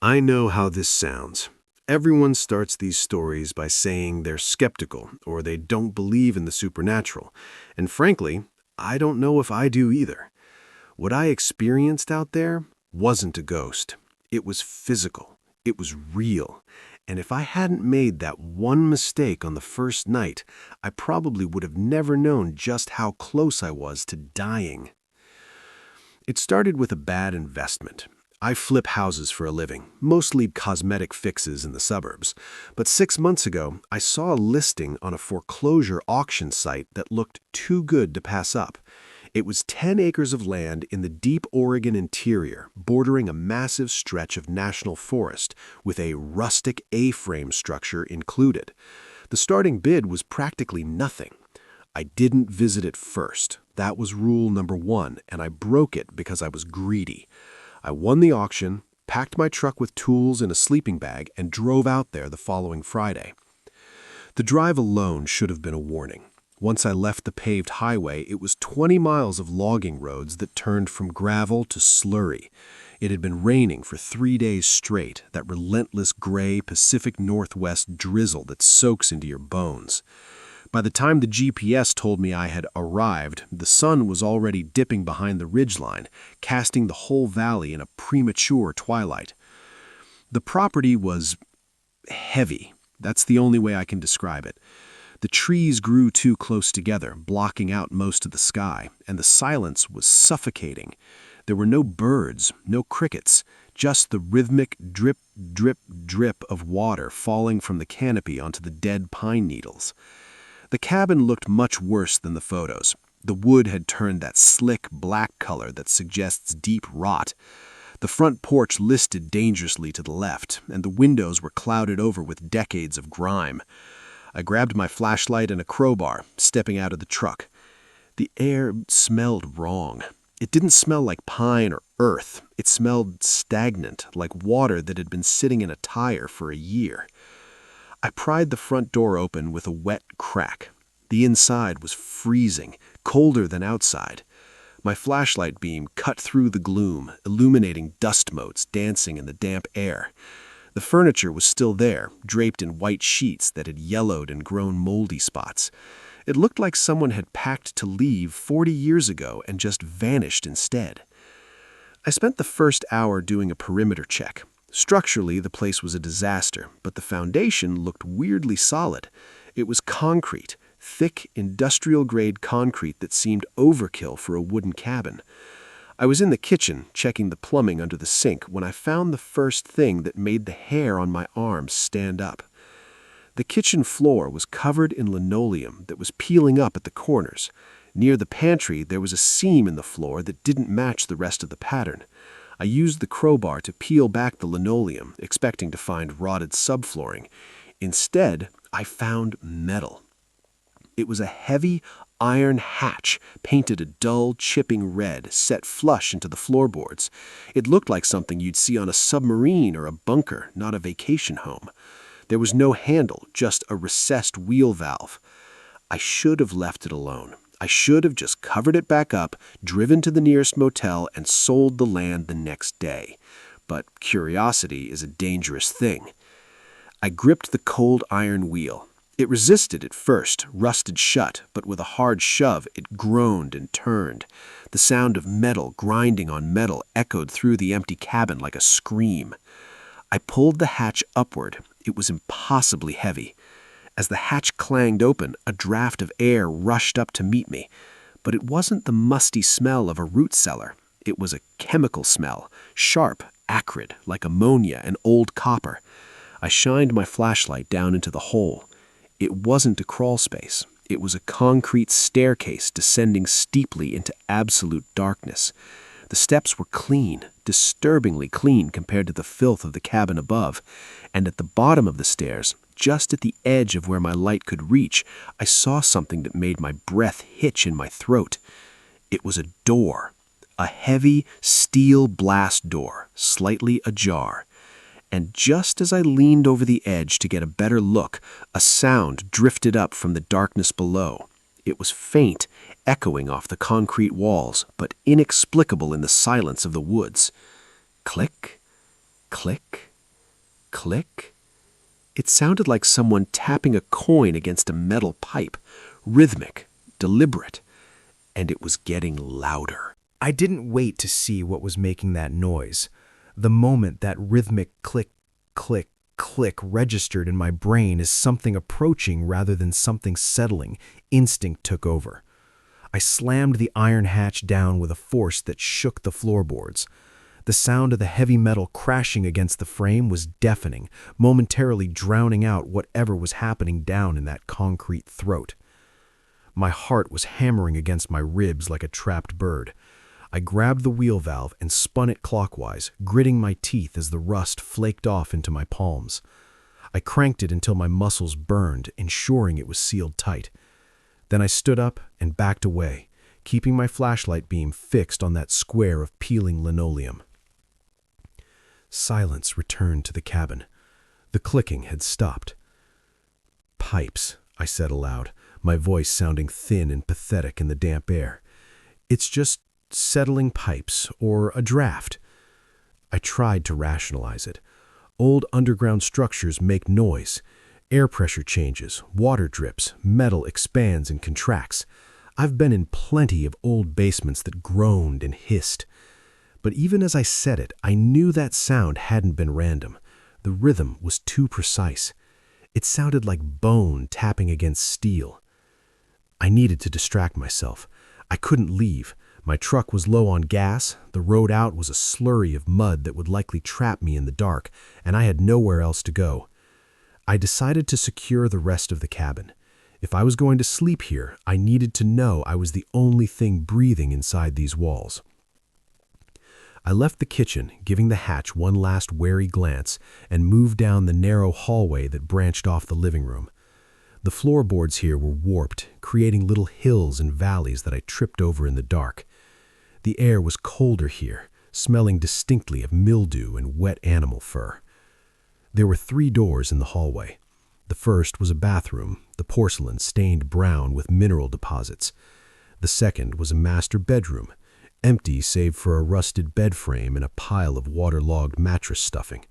I know how this sounds. Everyone starts these stories by saying they're skeptical or they don't believe in the supernatural. And frankly, I don't know if I do either. What I experienced out there wasn't a ghost. It was physical. It was real. And if I hadn't made that one mistake on the first night, I probably would have never known just how close I was to dying. It started with a bad investment. I flip houses for a living, mostly cosmetic fixes in the suburbs. But 6 months ago, I saw a listing on a foreclosure auction site that looked too good to pass up. It was 10 acres of land in the deep Oregon interior, bordering a massive stretch of national forest, with a rustic A-frame structure included. The starting bid was practically nothing. I didn't visit it first. That was rule number one, and I broke it because I was greedy. I won the auction, packed my truck with tools in a sleeping bag, and drove out there the following Friday. The drive alone should have been a warning. Once I left the paved highway, it was 20 miles of logging roads that turned from gravel to slurry. It had been raining for 3 days straight, that relentless gray Pacific Northwest drizzle that soaks into your bones. By the time the GPS told me I had arrived, the sun was already dipping behind the ridgeline, casting the whole valley in a premature twilight. The property was heavy. That's the only way I can describe it. The trees grew too close together, blocking out most of the sky, and the silence was suffocating. There were no birds, no crickets, just the rhythmic drip, drip, drip of water falling from the canopy onto the dead pine needles. The cabin looked much worse than the photos. The wood had turned that slick black color that suggests deep rot. The front porch listed dangerously to the left, and the windows were clouded over with decades of grime. I grabbed my flashlight and a crowbar, stepping out of the truck. The air smelled wrong. It didn't smell like pine or earth. It smelled stagnant, like water that had been sitting in a tire for a year. I pried the front door open with a wet crack. The inside was freezing, colder than outside. My flashlight beam cut through the gloom, illuminating dust motes dancing in the damp air. The furniture was still there, draped in white sheets that had yellowed and grown moldy spots. It looked like someone had packed to leave 40 years ago and just vanished instead. I spent the first hour doing a perimeter check. Structurally, the place was a disaster, but the foundation looked weirdly solid. It was concrete, thick, industrial-grade concrete that seemed overkill for a wooden cabin. I was in the kitchen, checking the plumbing under the sink, when I found the first thing that made the hair on my arms stand up. The kitchen floor was covered in linoleum that was peeling up at the corners. Near the pantry, there was a seam in the floor that didn't match the rest of the pattern. I used the crowbar to peel back the linoleum, expecting to find rotted subflooring. Instead, I found metal. It was a heavy iron hatch, painted a dull, chipping red, set flush into the floorboards. It looked like something you'd see on a submarine or a bunker, not a vacation home. There was no handle, just a recessed wheel valve. I should have left it alone. I should have just covered it back up, driven to the nearest motel, and sold the land the next day. But curiosity is a dangerous thing. I gripped the cold iron wheel. It resisted at first, rusted shut, but with a hard shove, it groaned and turned. The sound of metal grinding on metal echoed through the empty cabin like a scream. I pulled the hatch upward. It was impossibly heavy. As the hatch clanged open, a draft of air rushed up to meet me. But it wasn't the musty smell of a root cellar. It was a chemical smell, sharp, acrid, like ammonia and old copper. I shined my flashlight down into the hole. It wasn't a crawl space. It was a concrete staircase descending steeply into absolute darkness. The steps were clean, disturbingly clean compared to the filth of the cabin above, and at the bottom of the stairs, just at the edge of where my light could reach, I saw something that made my breath hitch in my throat. It was a door, a heavy steel blast door, slightly ajar. And just as I leaned over the edge to get a better look, a sound drifted up from the darkness below. It was faint, echoing off the concrete walls, but inexplicable in the silence of the woods. Click, click, click. It sounded like someone tapping a coin against a metal pipe, rhythmic, deliberate, and it was getting louder. I didn't wait to see what was making that noise. The moment that rhythmic click, click, click registered in my brain as something approaching rather than something settling, instinct took over. I slammed the iron hatch down with a force that shook the floorboards. The sound of the heavy metal crashing against the frame was deafening, momentarily drowning out whatever was happening down in that concrete throat. My heart was hammering against my ribs like a trapped bird. I grabbed the wheel valve and spun it clockwise, gritting my teeth as the rust flaked off into my palms. I cranked it until my muscles burned, ensuring it was sealed tight. Then I stood up and backed away, keeping my flashlight beam fixed on that square of peeling linoleum. Silence returned to the cabin. The clicking had stopped. "Pipes," I said aloud, my voice sounding thin and pathetic in the damp air. "It's just settling pipes or a draft." I tried to rationalize it. Old underground structures make noise. Air pressure changes, water drips, metal expands and contracts. I've been in plenty of old basements that groaned and hissed. But even as I said it, I knew that sound hadn't been random. The rhythm was too precise. It sounded like bone tapping against steel. I needed to distract myself. I couldn't leave. My truck was low on gas, the road out was a slurry of mud that would likely trap me in the dark, and I had nowhere else to go. I decided to secure the rest of the cabin. If I was going to sleep here, I needed to know I was the only thing breathing inside these walls. I left the kitchen, giving the hatch one last wary glance, and moved down the narrow hallway that branched off the living room. The floorboards here were warped, creating little hills and valleys that I tripped over in the dark. The air was colder here, smelling distinctly of mildew and wet animal fur. There were 3 doors in the hallway. The first was a bathroom, the porcelain stained brown with mineral deposits. The second was a master bedroom, empty save for a rusted bed frame and a pile of waterlogged mattress stuffing.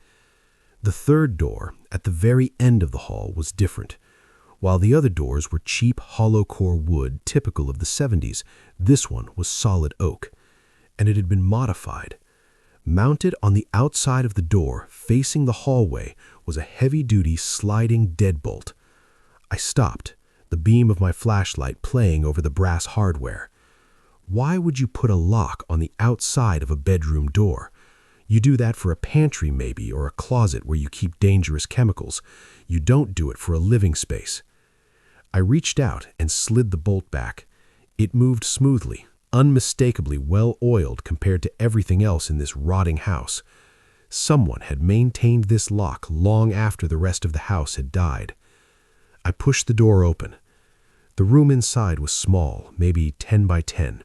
The third door, at the very end of the hall, was different. While the other doors were cheap hollow-core wood typical of the 70s, this one was solid oak, and it had been modified. Mounted on the outside of the door, facing the hallway, was a heavy-duty sliding deadbolt. I stopped, the beam of my flashlight playing over the brass hardware. Why would you put a lock on the outside of a bedroom door? You do that for a pantry maybe, or a closet where you keep dangerous chemicals. You don't do it for a living space. I reached out and slid the bolt back. It moved smoothly, unmistakably well-oiled compared to everything else in this rotting house. Someone had maintained this lock long after the rest of the house had died. I pushed the door open. The room inside was small, maybe 10 by 10.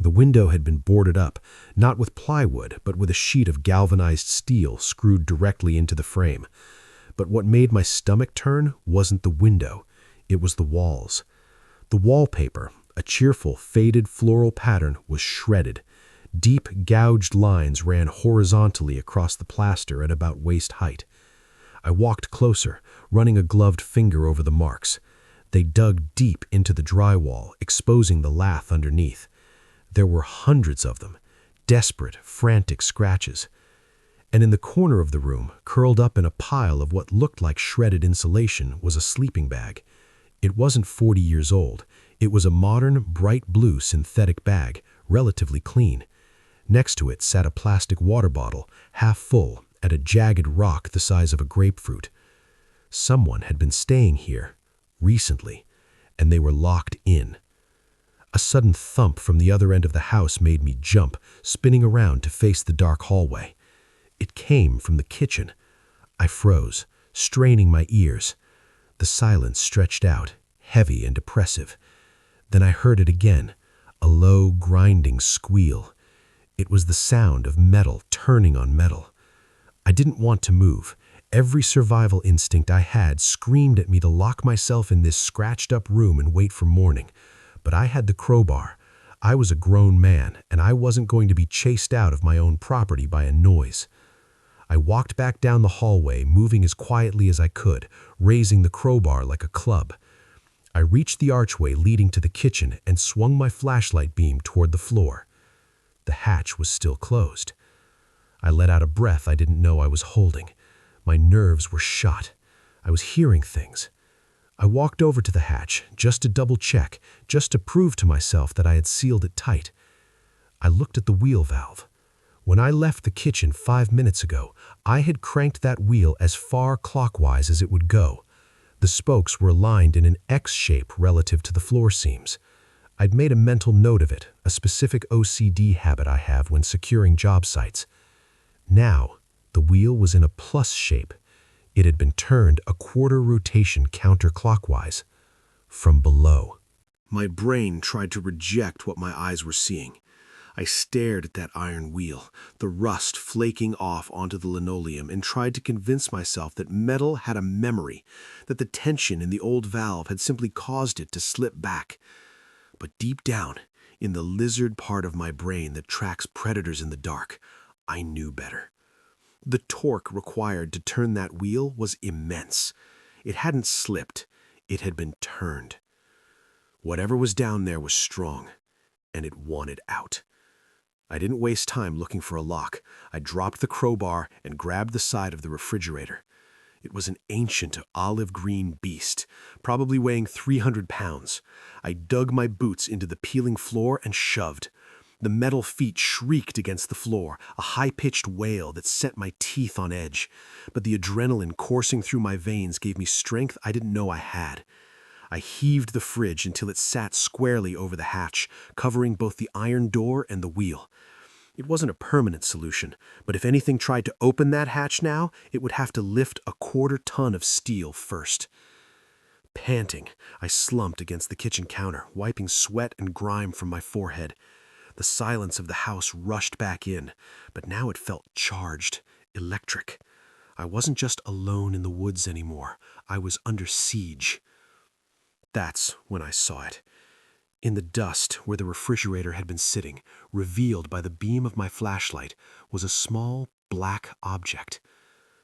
The window had been boarded up, not with plywood, but with a sheet of galvanized steel screwed directly into the frame. But what made my stomach turn wasn't the window. It was the walls. The wallpaper, a cheerful, faded floral pattern, was shredded. Deep, gouged lines ran horizontally across the plaster at about waist height. I walked closer, running a gloved finger over the marks. They dug deep into the drywall, exposing the lath underneath. There were hundreds of them, desperate, frantic scratches. And in the corner of the room, curled up in a pile of what looked like shredded insulation, was a sleeping bag. It wasn't 40 years old. It was a modern, bright blue synthetic bag, relatively clean. Next to it sat a plastic water bottle, half full, at a jagged rock the size of a grapefruit. Someone had been staying here, recently, and they were locked in. A sudden thump from the other end of the house made me jump, spinning around to face the dark hallway. It came from the kitchen. I froze, straining my ears. The silence stretched out, heavy and oppressive. Then I heard it again, a low, grinding squeal. It was the sound of metal turning on metal. I didn't want to move. Every survival instinct I had screamed at me to lock myself in this scratched-up room and wait for morning. But I had the crowbar. I was a grown man, and I wasn't going to be chased out of my own property by a noise. I walked back down the hallway, moving as quietly as I could, raising the crowbar like a club. I reached the archway leading to the kitchen and swung my flashlight beam toward the floor. The hatch was still closed. I let out a breath I didn't know I was holding. My nerves were shot. I was hearing things. I walked over to the hatch, just to double-check, just to prove to myself that I had sealed it tight. I looked at the wheel valve. When I left the kitchen 5 minutes ago, I had cranked that wheel as far clockwise as it would go. The spokes were aligned in an X shape relative to the floor seams. I'd made a mental note of it, a specific OCD habit I have when securing job sites. Now, the wheel was in a plus shape. It had been turned a quarter rotation counterclockwise, from below. My brain tried to reject what my eyes were seeing. I stared at that iron wheel, the rust flaking off onto the linoleum, and tried to convince myself that metal had a memory, that the tension in the old valve had simply caused it to slip back. But deep down, in the lizard part of my brain that tracks predators in the dark, I knew better. The torque required to turn that wheel was immense. It hadn't slipped, it had been turned. Whatever was down there was strong, and it wanted out. I didn't waste time looking for a lock. I dropped the crowbar and grabbed the side of the refrigerator. It was an ancient olive-green beast, probably weighing 300 pounds. I dug my boots into the peeling floor and shoved. The metal feet shrieked against the floor, a high-pitched wail that set my teeth on edge. But the adrenaline coursing through my veins gave me strength I didn't know I had. I heaved the fridge until it sat squarely over the hatch, covering both the iron door and the wheel. It wasn't a permanent solution, but if anything tried to open that hatch now, it would have to lift a quarter-ton of steel first. Panting, I slumped against the kitchen counter, wiping sweat and grime from my forehead. The silence of the house rushed back in, but now it felt charged, electric. I wasn't just alone in the woods anymore. I was under siege. That's when I saw it. In the dust where the refrigerator had been sitting, revealed by the beam of my flashlight, was a small, black object.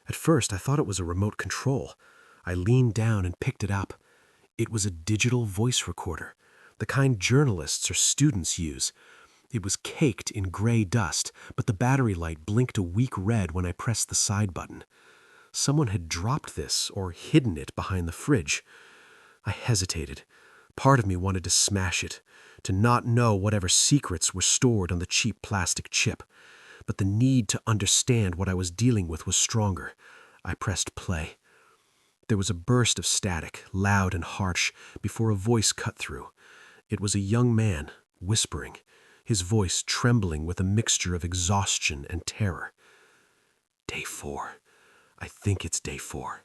At first, I thought it was a remote control. I leaned down and picked it up. It was a digital voice recorder, the kind journalists or students use. It was caked in gray dust, but the battery light blinked a weak red when I pressed the side button. Someone had dropped this or hidden it behind the fridge. I hesitated. Part of me wanted to smash it, to not know whatever secrets were stored on the cheap plastic chip. But the need to understand what I was dealing with was stronger. I pressed play. There was a burst of static, loud and harsh, before a voice cut through. It was a young man, whispering, his voice trembling with a mixture of exhaustion and terror. Day 4. I think it's day 4.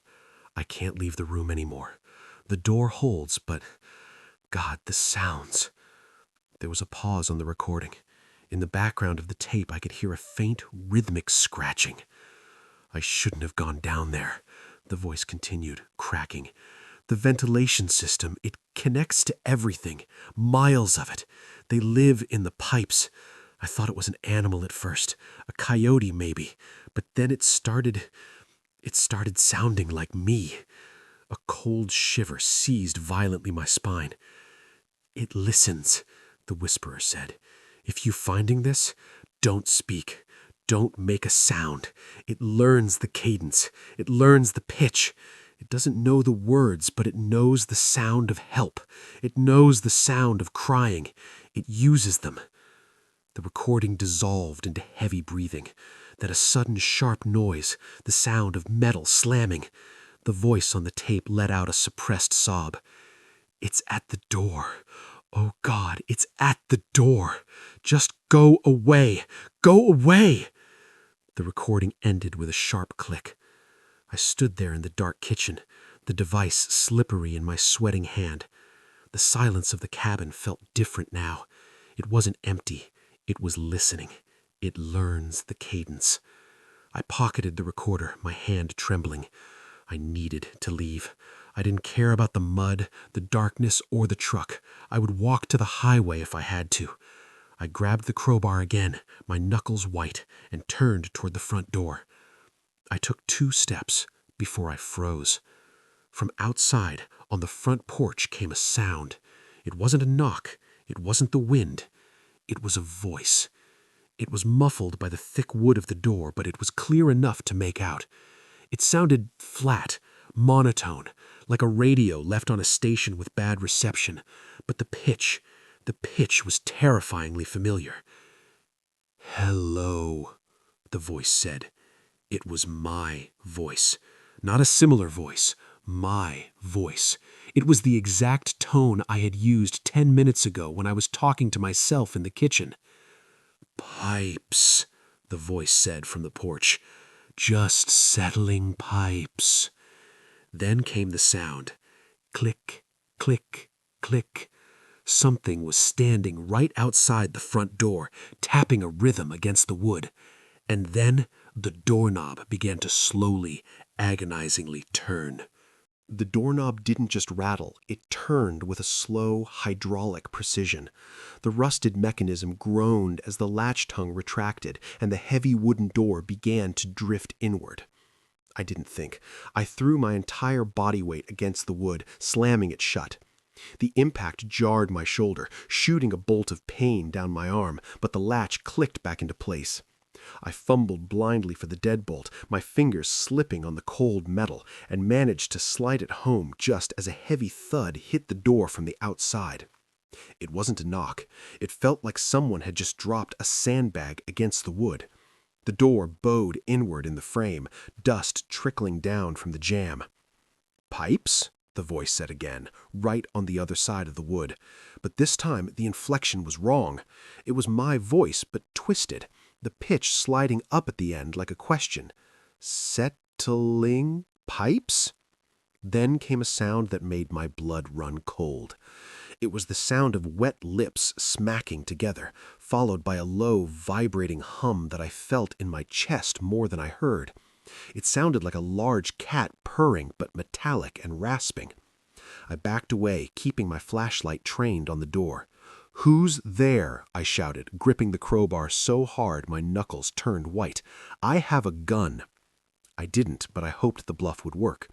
I can't leave the room anymore. The door holds, but... God, the sounds. There was a pause on the recording. In the background of the tape, I could hear a faint, rhythmic scratching. I shouldn't have gone down there, the voice continued, cracking. The ventilation system, it connects to everything, miles of it. They live in the pipes. I thought it was an animal at first, a coyote maybe, but then it started sounding like me. A cold shiver seized violently my spine. It listens, the whisperer said. If you're finding this, don't speak. Don't make a sound. It learns the cadence. It learns the pitch. It doesn't know the words, but it knows the sound of help. It knows the sound of crying. It uses them. The recording dissolved into heavy breathing. Then a sudden sharp noise, the sound of metal slamming. The voice on the tape let out a suppressed sob. It's at the door. Oh God, it's at the door. Just go away. Go away. The recording ended with a sharp click. I stood there in the dark kitchen, the device slippery in my sweating hand. The silence of the cabin felt different now. It wasn't empty. It was listening. It learns the cadence. I pocketed the recorder, my hand trembling. I needed to leave. I didn't care about the mud, the darkness, or the truck. I would walk to the highway if I had to. I grabbed the crowbar again, my knuckles white, and turned toward the front door. I took 2 steps before I froze. From outside, on the front porch, came a sound. It wasn't a knock. It wasn't the wind. It was a voice. It was muffled by the thick wood of the door, but it was clear enough to make out. It sounded flat, monotone, like a radio left on a station with bad reception, but the pitch was terrifyingly familiar. "Hello," the voice said. It was my voice. Not a similar voice. My voice. It was the exact tone I had used 10 minutes ago when I was talking to myself in the kitchen. "Pipes," the voice said from the porch. "Just settling pipes." Then came the sound. Click, click, click. Something was standing right outside the front door, tapping a rhythm against the wood. And then the doorknob began to slowly, agonizingly turn. The doorknob didn't just rattle, it turned with a slow, hydraulic precision. The rusted mechanism groaned as the latch tongue retracted, and the heavy wooden door began to drift inward. I didn't think. I threw my entire body weight against the wood, slamming it shut. The impact jarred my shoulder, shooting a bolt of pain down my arm, but the latch clicked back into place. I fumbled blindly for the deadbolt, my fingers slipping on the cold metal, and managed to slide it home just as a heavy thud hit the door from the outside. It wasn't a knock. It felt like someone had just dropped a sandbag against the wood. The door bowed inward in the frame, dust trickling down from the jamb. "Pipes?" the voice said again, right on the other side of the wood. But this time the inflection was wrong. It was my voice, but twisted, the pitch sliding up at the end like a question. "Settling pipes?" Then came a sound that made my blood run cold. It was the sound of wet lips smacking together, followed by a low, vibrating hum that I felt in my chest more than I heard. It sounded like a large cat purring, but metallic and rasping. I backed away, keeping my flashlight trained on the door. "Who's there?" I shouted, gripping the crowbar so hard my knuckles turned white. "I have a gun." I didn't, but I hoped the bluff would work.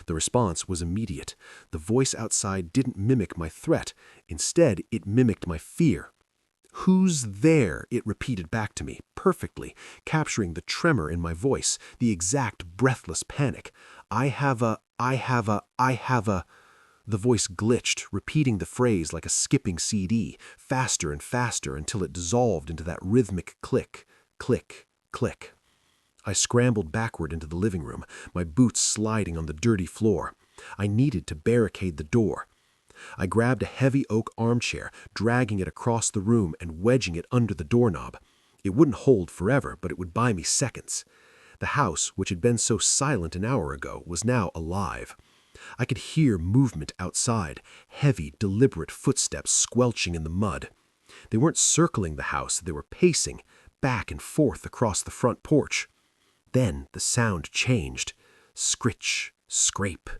The response was immediate. The voice outside didn't mimic my threat. Instead, it mimicked my fear. "Who's there?" it repeated back to me, perfectly, capturing the tremor in my voice, the exact breathless panic. I have a... The voice glitched, repeating the phrase like a skipping CD, faster and faster until it dissolved into that rhythmic click, click, click. I scrambled backward into the living room, my boots sliding on the dirty floor. I needed to barricade the door. I grabbed a heavy oak armchair, dragging it across the room and wedging it under the doorknob. It wouldn't hold forever, but it would buy me seconds. The house, which had been so silent an hour ago, was now alive. I could hear movement outside, heavy, deliberate footsteps squelching in the mud. They weren't circling the house, they were pacing, back and forth across the front porch. Then the sound changed. Scritch, scrape.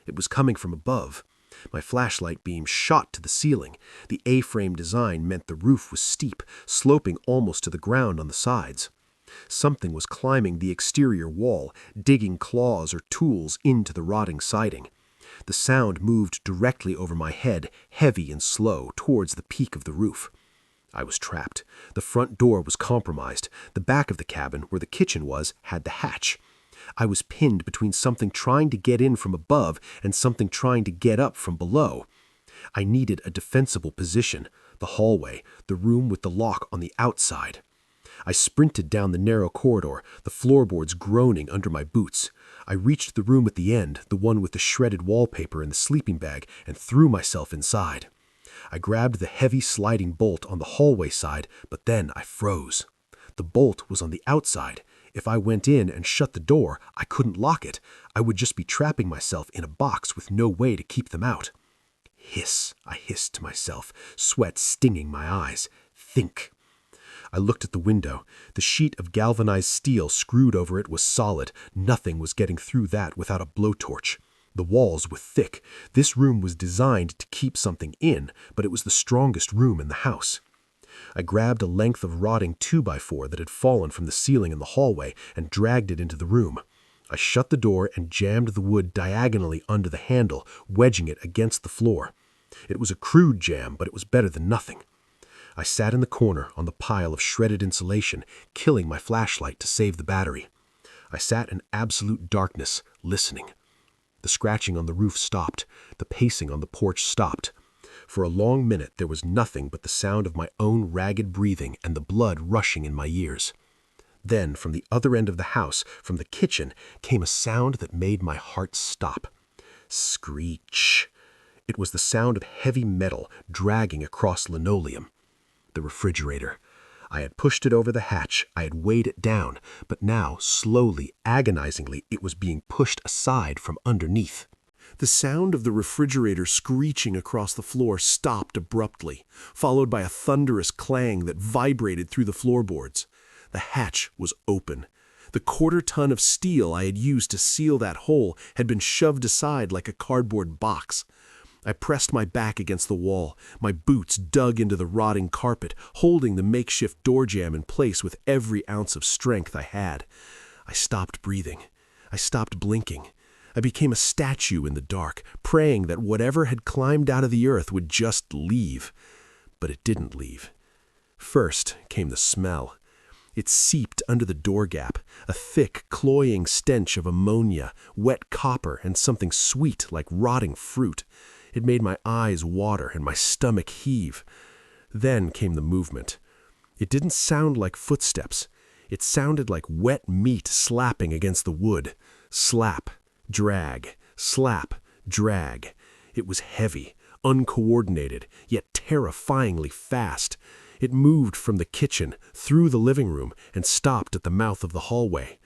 It was coming from above. My flashlight beam shot to the ceiling. The A-frame design meant the roof was steep, sloping almost to the ground on the sides. Something was climbing the exterior wall, digging claws or tools into the rotting siding. The sound moved directly over my head, heavy and slow, towards the peak of the roof. I was trapped. The front door was compromised. The back of the cabin, where the kitchen was, had the hatch. I was pinned between something trying to get in from above and something trying to get up from below. I needed a defensible position, the hallway, the room with the lock on the outside. I sprinted down the narrow corridor, the floorboards groaning under my boots. I reached the room at the end, the one with the shredded wallpaper and the sleeping bag, and threw myself inside. I grabbed the heavy sliding bolt on the hallway side, but then I froze. The bolt was on the outside. If I went in and shut the door, I couldn't lock it. I would just be trapping myself in a box with no way to keep them out. Hiss, I hissed to myself, sweat stinging my eyes. Think. I looked at the window. The sheet of galvanized steel screwed over it was solid. Nothing was getting through that without a blowtorch. The walls were thick. This room was designed to keep something in, but it was the strongest room in the house. I grabbed a length of rotting 2x4 that had fallen from the ceiling in the hallway and dragged it into the room. I shut the door and jammed the wood diagonally under the handle, wedging it against the floor. It was a crude jam, but it was better than nothing. I sat in the corner on the pile of shredded insulation, killing my flashlight to save the battery. I sat in absolute darkness, listening. The scratching on the roof stopped. The pacing on the porch stopped. For a long minute there was nothing but the sound of my own ragged breathing and the blood rushing in my ears. Then, from the other end of the house, from the kitchen, came a sound that made my heart stop. Screech. It was the sound of heavy metal dragging across linoleum. The refrigerator. I had pushed it over the hatch, I had weighed it down, but now, slowly, agonizingly, it was being pushed aside from underneath. The sound of the refrigerator screeching across the floor stopped abruptly, followed by a thunderous clang that vibrated through the floorboards. The hatch was open. The quarter-ton of steel I had used to seal that hole had been shoved aside like a cardboard box. I pressed my back against the wall, my boots dug into the rotting carpet, holding the makeshift door jamb in place with every ounce of strength I had. I stopped breathing. I stopped blinking. I became a statue in the dark, praying that whatever had climbed out of the earth would just leave. But it didn't leave. First came the smell. It seeped under the door gap, a thick, cloying stench of ammonia, wet copper, and something sweet like rotting fruit. It made my eyes water and my stomach heave. Then came the movement. It didn't sound like footsteps. It sounded like wet meat slapping against the wood. Slap, drag, slap, drag. It was heavy, uncoordinated, yet terrifyingly fast. It moved from the kitchen, through the living room, and stopped at the mouth of the hallway.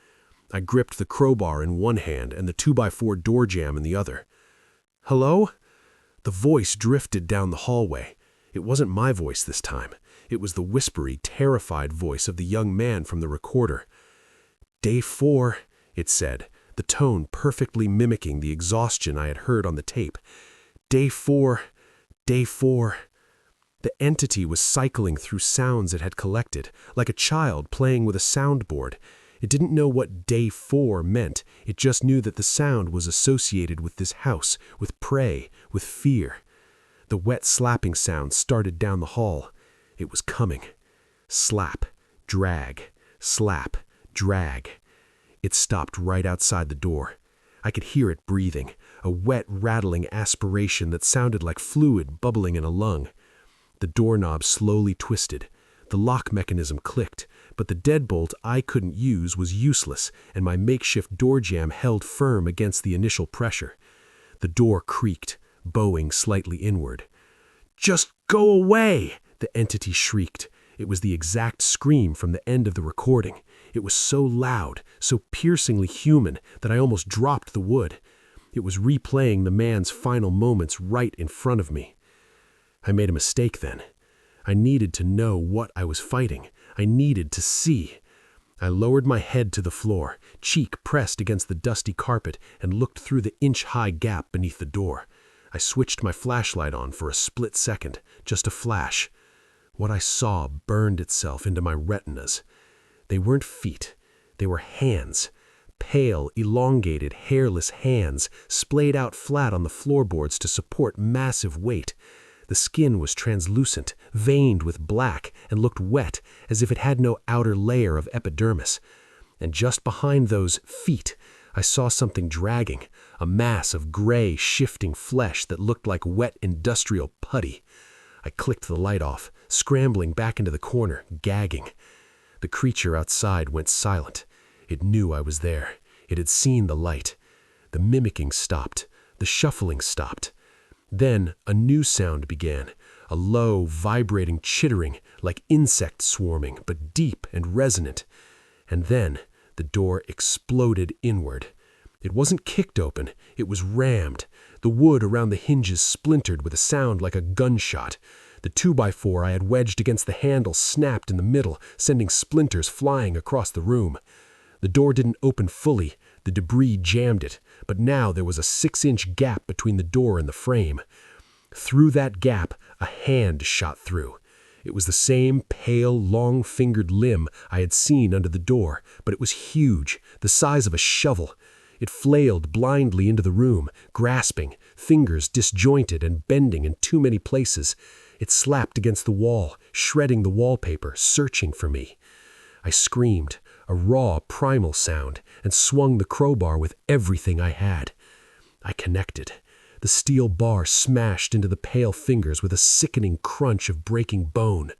I gripped the crowbar in one hand and the 2x4 door jamb in the other. "Hello?" The voice drifted down the hallway. It wasn't my voice this time. It was the whispery, terrified voice of the young man from the recorder. "Day 4, it said, the tone perfectly mimicking the exhaustion I had heard on the tape. "Day 4, day 4. The entity was cycling through sounds it had collected, like a child playing with a soundboard. It didn't know what day 4 meant. It just knew that the sound was associated with this house, with prey, with fear. The wet slapping sound started down the hall. It was coming. Slap, drag, slap, drag. It stopped right outside the door. I could hear it breathing, a wet, rattling aspiration that sounded like fluid bubbling in a lung. The doorknob slowly twisted. The lock mechanism clicked, but the deadbolt I couldn't use was useless, and my makeshift door jamb held firm against the initial pressure. The door creaked, bowing slightly inward. "Just go away!" the entity shrieked. It was the exact scream from the end of the recording. It was so loud, so piercingly human, that I almost dropped the wood. It was replaying the man's final moments right in front of me. I made a mistake then. I needed to know what I was fighting. I needed to see. I lowered my head to the floor, cheek pressed against the dusty carpet, and looked through the inch-high gap beneath the door. I switched my flashlight on for a split second, just a flash. What I saw burned itself into my retinas. They weren't feet. They were hands. Pale, elongated, hairless hands, splayed out flat on the floorboards to support massive weight. The skin was translucent, veined with black, and looked wet, as if it had no outer layer of epidermis. And just behind those feet, I saw something dragging, a mass of gray, shifting flesh that looked like wet industrial putty. I clicked the light off, scrambling back into the corner, gagging. The creature outside went silent. It knew I was there. It had seen the light. The mimicking stopped. The shuffling stopped. Then a new sound began, a low, vibrating chittering, like insect swarming, but deep and resonant. And then the door exploded inward. It wasn't kicked open, it was rammed. The wood around the hinges splintered with a sound like a gunshot. The 2x4 I had wedged against the handle snapped in the middle, sending splinters flying across the room. The door didn't open fully. The debris jammed it, but now there was a 6-inch gap between the door and the frame. Through that gap, a hand shot through. It was the same pale, long-fingered limb I had seen under the door, but it was huge, the size of a shovel. It flailed blindly into the room, grasping, fingers disjointed and bending in too many places. It slapped against the wall, shredding the wallpaper, searching for me. I screamed, a raw, primal sound, and swung the crowbar with everything I had. I connected. The steel bar smashed into the pale fingers with a sickening crunch of breaking bone.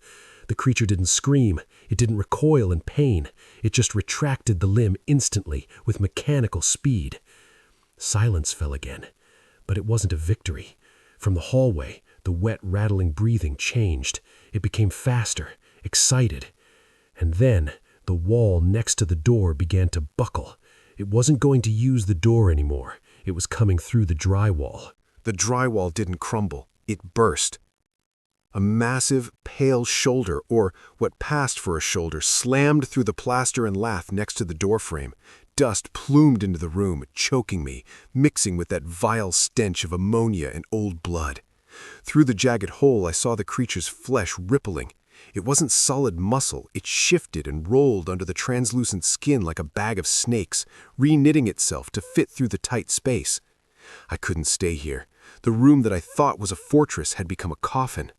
The creature didn't scream. It didn't recoil in pain. It just retracted the limb instantly with mechanical speed. Silence fell again, but it wasn't a victory. From the hallway, the wet, rattling breathing changed. It became faster, excited. And then the wall next to the door began to buckle. It wasn't going to use the door anymore. It was coming through the drywall. The drywall didn't crumble. It burst. A massive, pale shoulder, or what passed for a shoulder, slammed through the plaster and lath next to the doorframe. Dust plumed into the room, choking me, mixing with that vile stench of ammonia and old blood. Through the jagged hole, I saw the creature's flesh rippling. It wasn't solid muscle. It shifted and rolled under the translucent skin like a bag of snakes, reknitting itself to fit through the tight space. I couldn't stay here. The room that I thought was a fortress had become a coffin.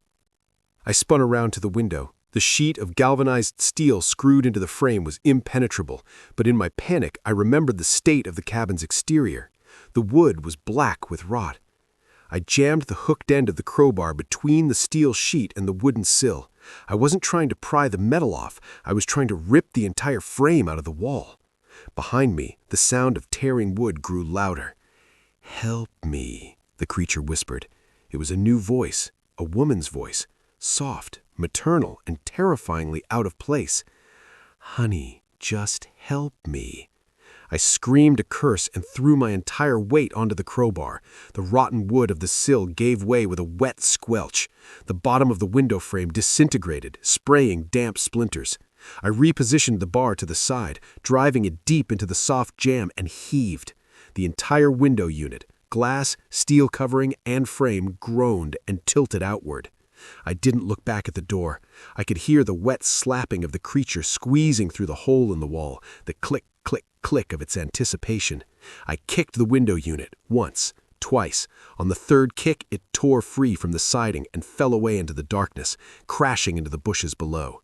I spun around to the window. The sheet of galvanized steel screwed into the frame was impenetrable, but in my panic I remembered the state of the cabin's exterior. The wood was black with rot. I jammed the hooked end of the crowbar between the steel sheet and the wooden sill. I wasn't trying to pry the metal off. I was trying to rip the entire frame out of the wall. Behind me, the sound of tearing wood grew louder. "Help me," the creature whispered. It was a new voice, a woman's voice, soft, maternal, and terrifyingly out of place. "Honey, just help me." I screamed a curse and threw my entire weight onto the crowbar. The rotten wood of the sill gave way with a wet squelch. The bottom of the window frame disintegrated, spraying damp splinters. I repositioned the bar to the side, driving it deep into the soft jamb, and heaved. The entire window unit, glass, steel covering, and frame, groaned and tilted outward. I didn't look back at the door. I could hear the wet slapping of the creature squeezing through the hole in the wall, the click, click, click of its anticipation. I kicked the window unit, once, twice. On the third kick, it tore free from the siding and fell away into the darkness, crashing into the bushes below.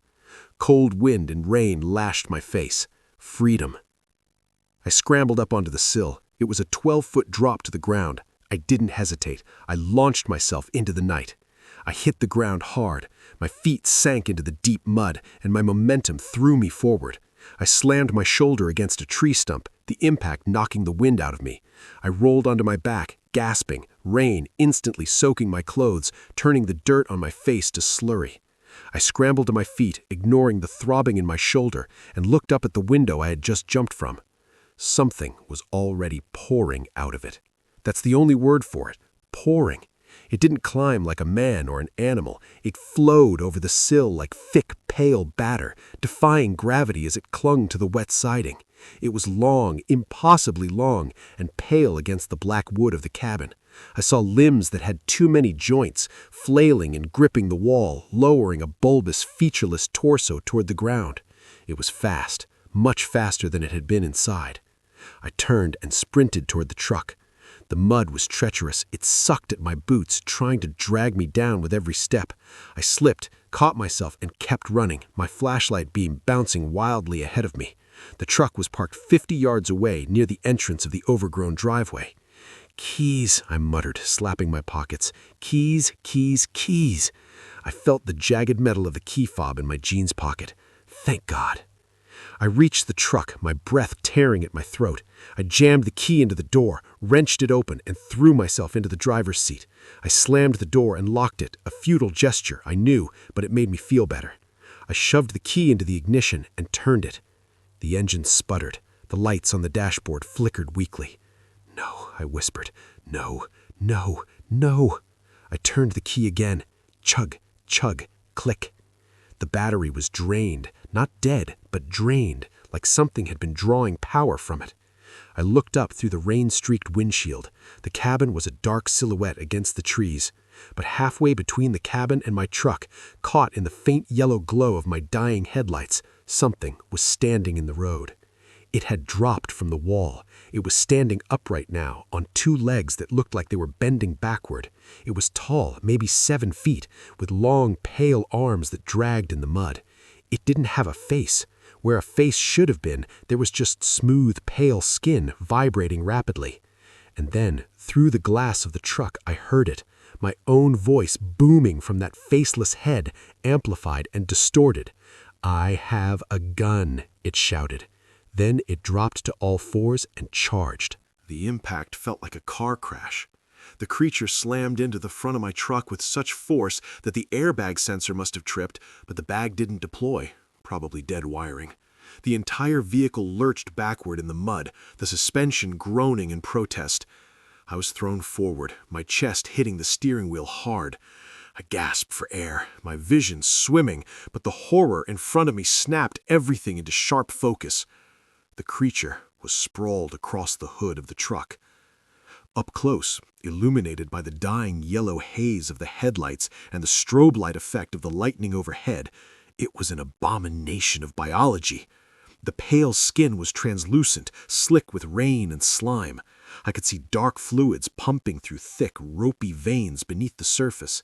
Cold wind and rain lashed my face. Freedom. I scrambled up onto the sill. It was a 12-foot drop to the ground. I didn't hesitate. I launched myself into the night. I hit the ground hard. My feet sank into the deep mud, and my momentum threw me forward. I slammed my shoulder against a tree stump, the impact knocking the wind out of me. I rolled onto my back, gasping, rain instantly soaking my clothes, turning the dirt on my face to slurry. I scrambled to my feet, ignoring the throbbing in my shoulder, and looked up at the window I had just jumped from. Something was already pouring out of it. That's the only word for it, pouring. It didn't climb like a man or an animal. It flowed over the sill like thick, pale batter, defying gravity as it clung to the wet siding. It was long, impossibly long, and pale against the black wood of the cabin. I saw limbs that had too many joints, flailing and gripping the wall, lowering a bulbous, featureless torso toward the ground. It was fast, much faster than it had been inside. I turned and sprinted toward the truck. The mud was treacherous. It sucked at my boots, trying to drag me down with every step. I slipped, caught myself, and kept running, my flashlight beam bouncing wildly ahead of me. The truck was parked 50 yards away, near the entrance of the overgrown driveway. "Keys," I muttered, slapping my pockets. "Keys, keys, keys." I felt the jagged metal of the key fob in my jeans pocket. Thank God. I reached the truck, my breath tearing at my throat. I jammed the key into the door, wrenched it open, and threw myself into the driver's seat. I slammed the door and locked it, a futile gesture, I knew, but it made me feel better. I shoved the key into the ignition and turned it. The engine sputtered. The lights on the dashboard flickered weakly. "No," I whispered. "No, no, no." I turned the key again. Chug, chug, click. The battery was drained, not dead, but drained, like something had been drawing power from it. I looked up through the rain-streaked windshield. The cabin was a dark silhouette against the trees, but halfway between the cabin and my truck, caught in the faint yellow glow of my dying headlights, something was standing in the road. It had dropped from the wall. It was standing upright now, on two legs that looked like they were bending backward. It was tall, maybe 7 feet, with long, pale arms that dragged in the mud. It didn't have a face. Where a face should have been, there was just smooth, pale skin vibrating rapidly. And then, through the glass of the truck, I heard it, my own voice booming from that faceless head, amplified and distorted. "I have a gun," it shouted. Then it dropped to all fours and charged. The impact felt like a car crash. The creature slammed into the front of my truck with such force that the airbag sensor must have tripped, but the bag didn't deploy, probably dead wiring. The entire vehicle lurched backward in the mud, the suspension groaning in protest. I was thrown forward, my chest hitting the steering wheel hard. I gasped for air, my vision swimming, but the horror in front of me snapped everything into sharp focus. The creature was sprawled across the hood of the truck. Up close, illuminated by the dying yellow haze of the headlights and the strobe light effect of the lightning overhead, it was an abomination of biology. The pale skin was translucent, slick with rain and slime. I could see dark fluids pumping through thick, ropey veins beneath the surface.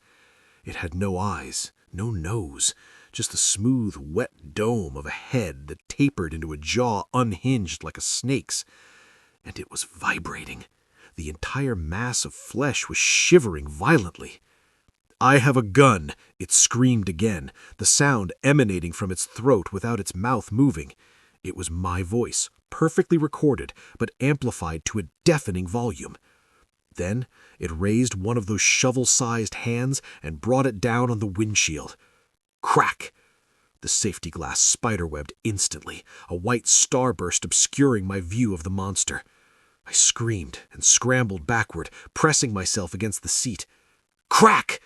It had no eyes, no nose, just a smooth, wet dome of a head that tapered into a jaw unhinged like a snake's. And it was vibrating. The entire mass of flesh was shivering violently. "I have a gun," it screamed again, the sound emanating from its throat without its mouth moving. It was my voice, perfectly recorded, but amplified to a deafening volume. Then it raised one of those shovel-sized hands and brought it down on the windshield. Crack! The safety glass spiderwebbed instantly, a white starburst obscuring my view of the monster. I screamed and scrambled backward, pressing myself against the seat. Crack!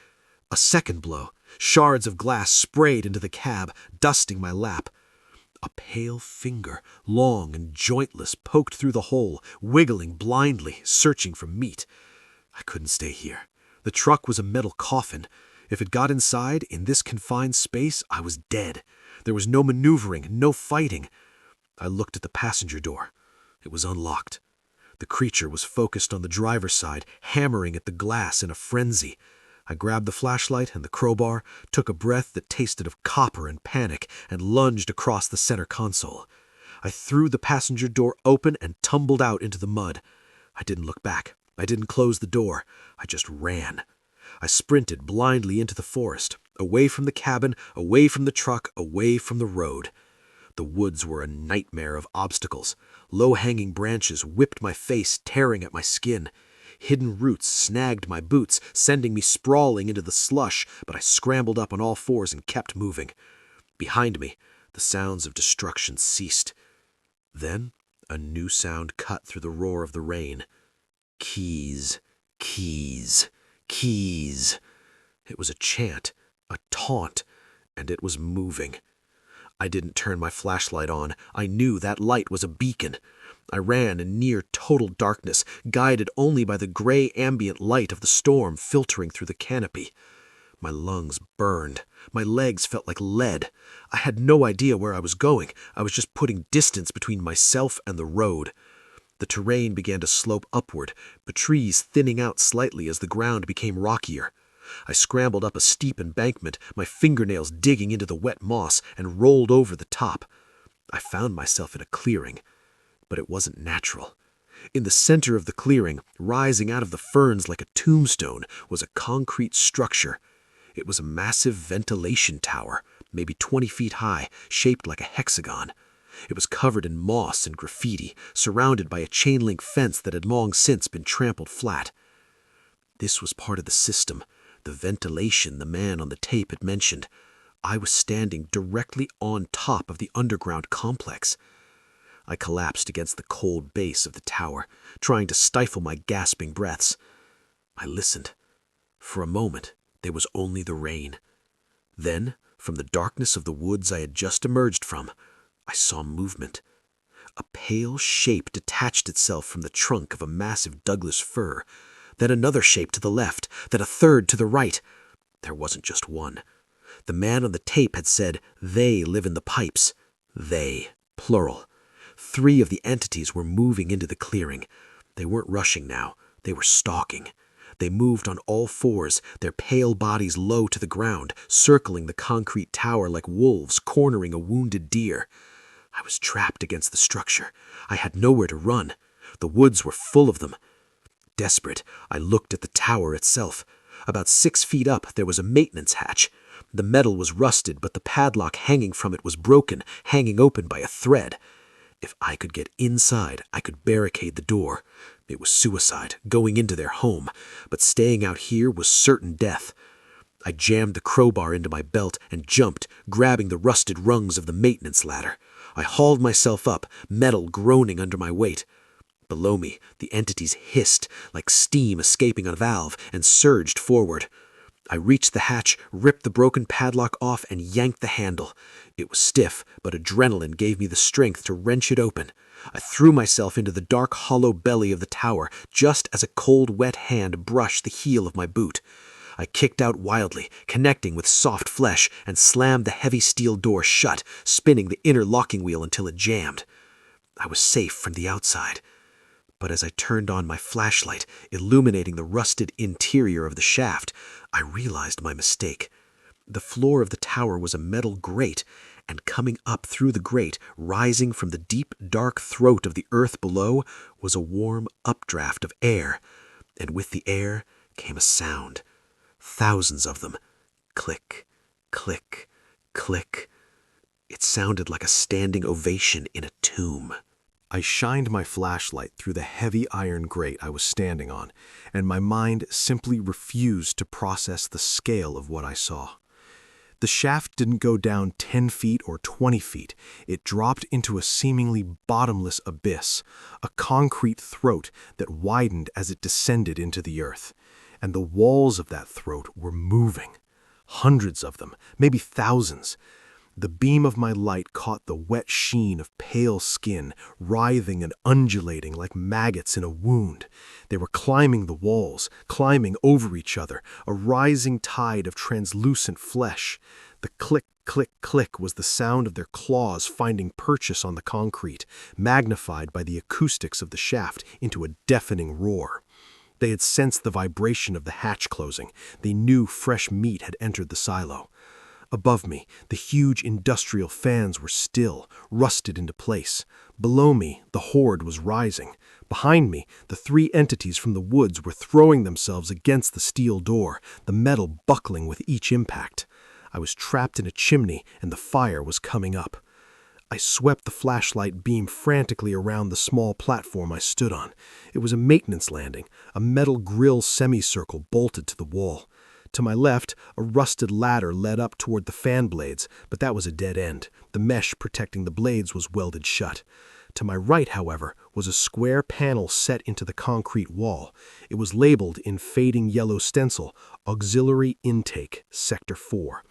A second blow. Shards of glass sprayed into the cab, dusting my lap. A pale finger, long and jointless, poked through the hole, wiggling blindly, searching for meat. I couldn't stay here. The truck was a metal coffin. If it got inside, in this confined space, I was dead. There was no maneuvering, no fighting. I looked at the passenger door. It was unlocked. The creature was focused on the driver's side, hammering at the glass in a frenzy. I grabbed the flashlight and the crowbar, took a breath that tasted of copper and panic, and lunged across the center console. I threw the passenger door open and tumbled out into the mud. I didn't look back. I didn't close the door. I just ran. I sprinted blindly into the forest, away from the cabin, away from the truck, away from the road. The woods were a nightmare of obstacles. Low-hanging branches whipped my face, tearing at my skin. Hidden roots snagged my boots, sending me sprawling into the slush, but I scrambled up on all fours and kept moving. Behind me, the sounds of destruction ceased. Then, a new sound cut through the roar of the rain. Keys, keys, keys. It was a chant, a taunt, and it was moving. I didn't turn my flashlight on. I knew that light was a beacon. I ran in near total darkness, guided only by the gray ambient light of the storm filtering through the canopy. My lungs burned. My legs felt like lead. I had no idea where I was going. I was just putting distance between myself and the road. The terrain began to slope upward, the trees thinning out slightly as the ground became rockier. I scrambled up a steep embankment, my fingernails digging into the wet moss, and rolled over the top. I found myself in a clearing. But it wasn't natural. In the center of the clearing, rising out of the ferns like a tombstone, was a concrete structure. It was a massive ventilation tower, maybe 20 feet high, shaped like a hexagon. It was covered in moss and graffiti, surrounded by a chain-link fence that had long since been trampled flat. This was part of the system, the ventilation the man on the tape had mentioned. I was standing directly on top of the underground complex. I collapsed against the cold base of the tower, trying to stifle my gasping breaths. I listened. For a moment, there was only the rain. Then, from the darkness of the woods I had just emerged from, I saw movement. A pale shape detached itself from the trunk of a massive Douglas fir, then another shape to the left, then a third to the right. There wasn't just one. The man on the tape had said, "They live in the pipes." They, plural. 3 of the entities were moving into the clearing. They weren't rushing now. They were stalking. They moved on all fours, their pale bodies low to the ground, circling the concrete tower like wolves cornering a wounded deer. I was trapped against the structure. I had nowhere to run. The woods were full of them. Desperate, I looked at the tower itself. About 6 feet up, there was a maintenance hatch. The metal was rusted, but the padlock hanging from it was broken, hanging open by a thread. If I could get inside, I could barricade the door. It was suicide, going into their home, but staying out here was certain death. I jammed the crowbar into my belt and jumped, grabbing the rusted rungs of the maintenance ladder. I hauled myself up, metal groaning under my weight. Below me, the entities hissed like steam escaping a valve and surged forward. I reached the hatch, ripped the broken padlock off, and yanked the handle. It was stiff, but adrenaline gave me the strength to wrench it open. I threw myself into the dark, hollow belly of the tower just as a cold, wet hand brushed the heel of my boot. I kicked out wildly, connecting with soft flesh, and slammed the heavy steel door shut, spinning the inner locking wheel until it jammed. I was safe from the outside. But as I turned on my flashlight, illuminating the rusted interior of the shaft, I realized my mistake. The floor of the tower was a metal grate, and coming up through the grate, rising from the deep, dark throat of the earth below, was a warm updraft of air. And with the air came a sound. Thousands of them. Click, click, click. It sounded like a standing ovation in a tomb. I shined my flashlight through the heavy iron grate I was standing on, and my mind simply refused to process the scale of what I saw. The shaft didn't go down 10 feet or 20 feet. It dropped into a seemingly bottomless abyss, a concrete throat that widened as it descended into the earth. And the walls of that throat were moving. Hundreds of them, maybe thousands. The beam of my light caught the wet sheen of pale skin, writhing and undulating like maggots in a wound. They were climbing the walls, climbing over each other, a rising tide of translucent flesh. The click, click, click was the sound of their claws finding purchase on the concrete, magnified by the acoustics of the shaft into a deafening roar. They had sensed the vibration of the hatch closing. They knew fresh meat had entered the silo. Above me, the huge industrial fans were still, rusted into place. Below me, the horde was rising. Behind me, the 3 entities from the woods were throwing themselves against the steel door, the metal buckling with each impact. I was trapped in a chimney, and the fire was coming up. I swept the flashlight beam frantically around the small platform I stood on. It was a maintenance landing, a metal grill semicircle bolted to the wall. To my left, a rusted ladder led up toward the fan blades, but that was a dead end. The mesh protecting the blades was welded shut. To my right, however, was a square panel set into the concrete wall. It was labeled in fading yellow stencil, Auxiliary Intake, Sector 4.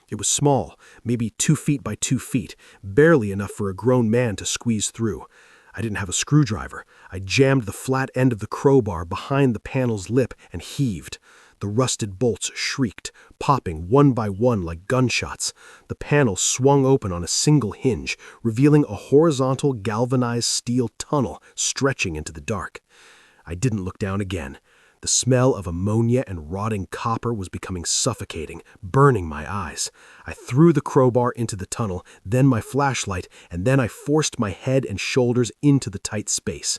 It was small, maybe 2 feet by 2 feet, barely enough for a grown man to squeeze through. I didn't have a screwdriver. I jammed the flat end of the crowbar behind the panel's lip and heaved. The rusted bolts shrieked, popping one by one like gunshots. The panel swung open on a single hinge, revealing a horizontal galvanized steel tunnel stretching into the dark. I didn't look down again. The smell of ammonia and rotting copper was becoming suffocating, burning my eyes. I threw the crowbar into the tunnel, then my flashlight, and then I forced my head and shoulders into the tight space.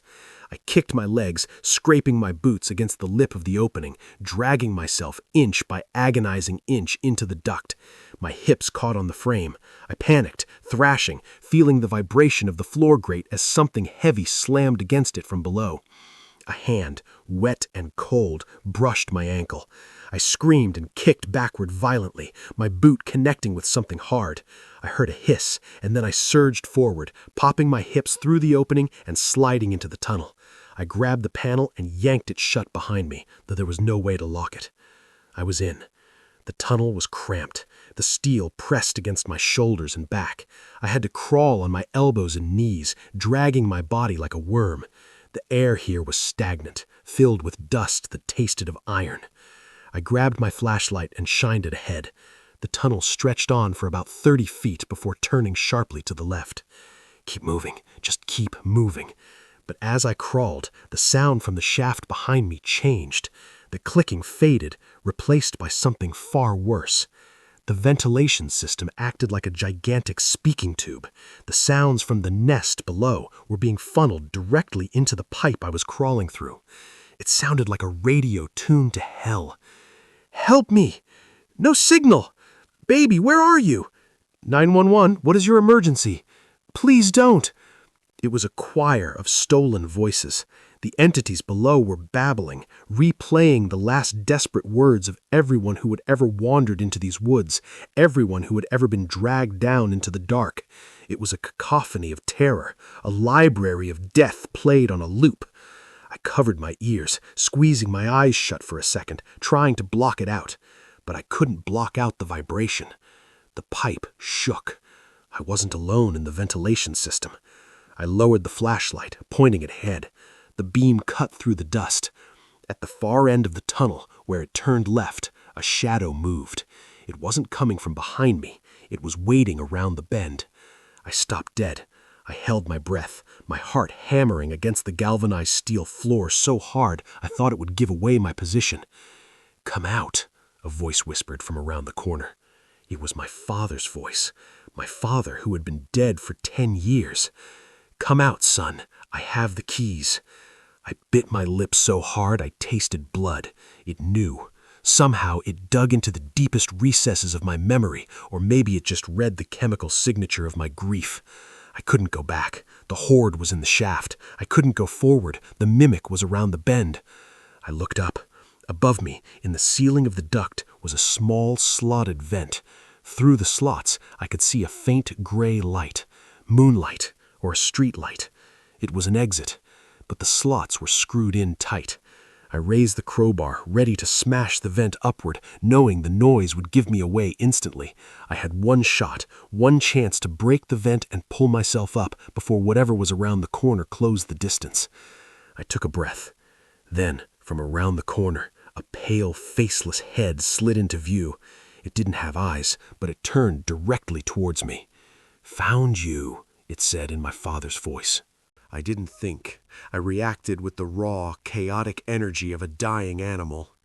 I kicked my legs, scraping my boots against the lip of the opening, dragging myself inch by agonizing inch into the duct. My hips caught on the frame. I panicked, thrashing, feeling the vibration of the floor grate as something heavy slammed against it from below. A hand, wet and cold, brushed my ankle. I screamed and kicked backward violently, my boot connecting with something hard. I heard a hiss, and then I surged forward, popping my hips through the opening and sliding into the tunnel. I grabbed the panel and yanked it shut behind me, though there was no way to lock it. I was in. The tunnel was cramped. The steel pressed against my shoulders and back. I had to crawl on my elbows and knees, dragging my body like a worm. The air here was stagnant, filled with dust that tasted of iron. I grabbed my flashlight and shined it ahead. The tunnel stretched on for about 30 feet before turning sharply to the left. Keep moving. Just keep moving. But as I crawled, the sound from the shaft behind me changed. The clicking faded, replaced by something far worse. The ventilation system acted like a gigantic speaking tube. The sounds from the nest below were being funneled directly into the pipe I was crawling through. It sounded like a radio tuned to hell. "Help me! No signal! Baby, where are you? 911, what is your emergency? Please don't!" It was a choir of stolen voices. The entities below were babbling, replaying the last desperate words of everyone who had ever wandered into these woods, everyone who had ever been dragged down into the dark. It was a cacophony of terror, a library of death played on a loop. I covered my ears, squeezing my eyes shut for a second, trying to block it out. But I couldn't block out the vibration. The pipe shook. I wasn't alone in the ventilation system. I lowered the flashlight, pointing it ahead. The beam cut through the dust. At the far end of the tunnel, where it turned left, a shadow moved. It wasn't coming from behind me. It was waiting around the bend. I stopped dead. I held my breath, my heart hammering against the galvanized steel floor so hard I thought it would give away my position. "Come out," a voice whispered from around the corner. It was my father's voice, my father who had been dead for 10 years. "Come out, son. I have the keys." I bit my lips so hard I tasted blood. It knew. Somehow it dug into the deepest recesses of my memory, or maybe it just read the chemical signature of my grief. I couldn't go back. The horde was in the shaft. I couldn't go forward. The mimic was around the bend. I looked up. Above me, in the ceiling of the duct, was a small slotted vent. Through the slots, I could see a faint gray light. Moonlight, or a street light. It was an exit, but the slots were screwed in tight. I raised the crowbar, ready to smash the vent upward, knowing the noise would give me away instantly. I had one shot, one chance to break the vent and pull myself up before whatever was around the corner closed the distance. I took a breath. Then, from around the corner, a pale, faceless head slid into view. It didn't have eyes, but it turned directly towards me. "Found you," it said in my father's voice. I didn't think. I reacted with the raw, chaotic energy of a dying animal.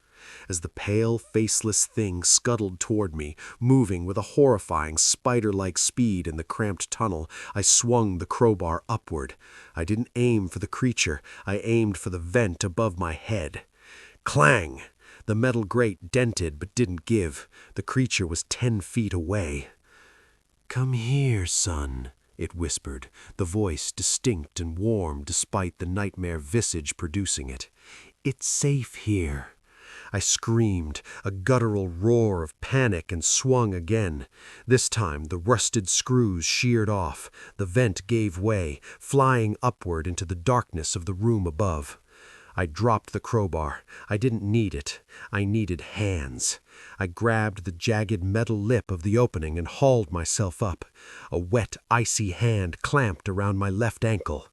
As the pale, faceless thing scuttled toward me, moving with a horrifying, spider-like speed in the cramped tunnel, I swung the crowbar upward. I didn't aim for the creature. I aimed for the vent above my head. Clang! The metal grate dented but didn't give. The creature was 10 feet away. "Come here, son," it whispered, the voice distinct and warm despite the nightmare visage producing it. "It's safe here." I screamed, a guttural roar of panic, and swung again. This time the rusted screws sheared off. The vent gave way, flying upward into the darkness of the room above. I dropped the crowbar. I didn't need it. I needed hands. I grabbed the jagged metal lip of the opening and hauled myself up. A wet, icy hand clamped around my left ankle.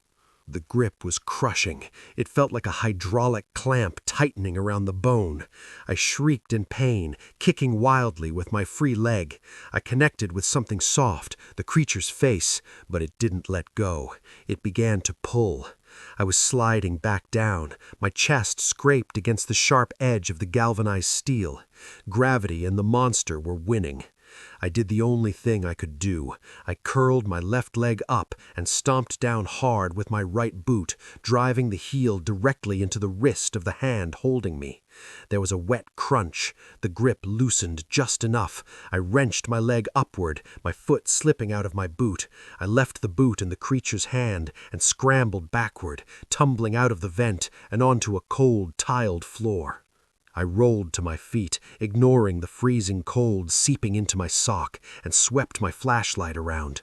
The grip was crushing. It felt like a hydraulic clamp tightening around the bone. I shrieked in pain, kicking wildly with my free leg. I connected with something soft, the creature's face, but it didn't let go. It began to pull. I was sliding back down. My chest scraped against the sharp edge of the galvanized steel. Gravity and the monster were winning. I did the only thing I could do. I curled my left leg up and stomped down hard with my right boot, driving the heel directly into the wrist of the hand holding me. There was a wet crunch. The grip loosened just enough. I wrenched my leg upward, my foot slipping out of my boot. I left the boot in the creature's hand and scrambled backward, tumbling out of the vent and onto a cold, tiled floor. I rolled to my feet, ignoring the freezing cold seeping into my sock, and swept my flashlight around.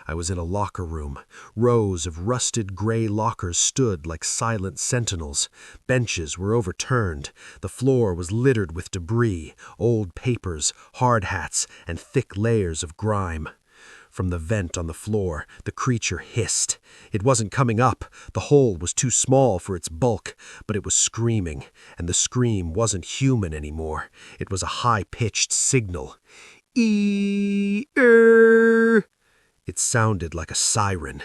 I was in a locker room. Rows of rusted gray lockers stood like silent sentinels. Benches were overturned. The floor was littered with debris, old papers, hard hats, and thick layers of grime. From the vent on the floor, the creature hissed. It wasn't coming up. The hole was too small for its bulk, but it was screaming, and the scream wasn't human anymore. It was a high-pitched signal. "Ee-er!" It sounded like a siren,